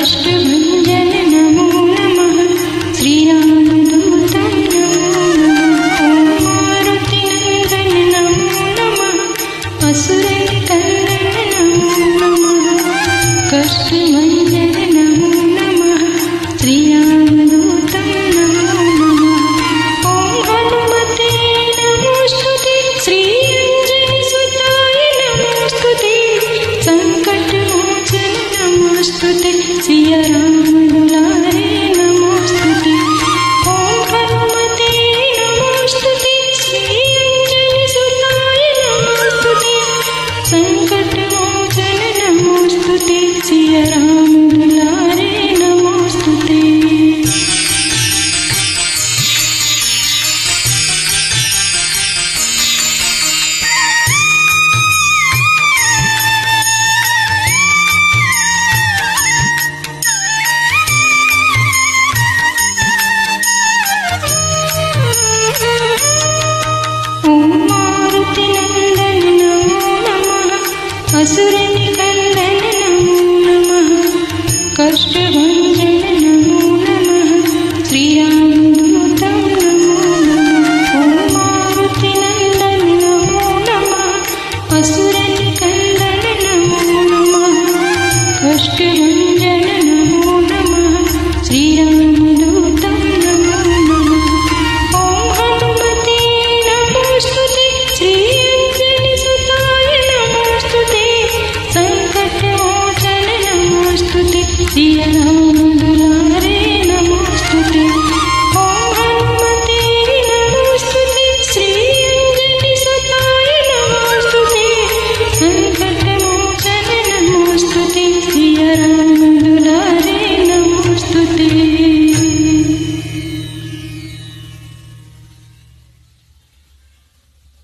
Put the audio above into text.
कष्टभञ्जन नमो नमः श्रीरामदूत नमो नमः ॐ मारुतिनन्दन नमो नमः असुरनिकन्दन नमो नमः कष्टभञ्जन नमो नमः श्रीरामदूत नमो नमः ॐ हनुमते नमोस्तुते श्रीअञ्जनीसुताय नमोस्तुते संकटमोचन नमोस्तुते सिया राम दुलारे नमोस्तुते ॐ हनुमते नमोस्तुते श्रीअञ्जनीसुताय नमोस्तुते संकटमोचन नमोस्तुते सिया राम दुलारे नमोस्तुते। असुरनिकन्दन नमो नमः कष्टभञ्जन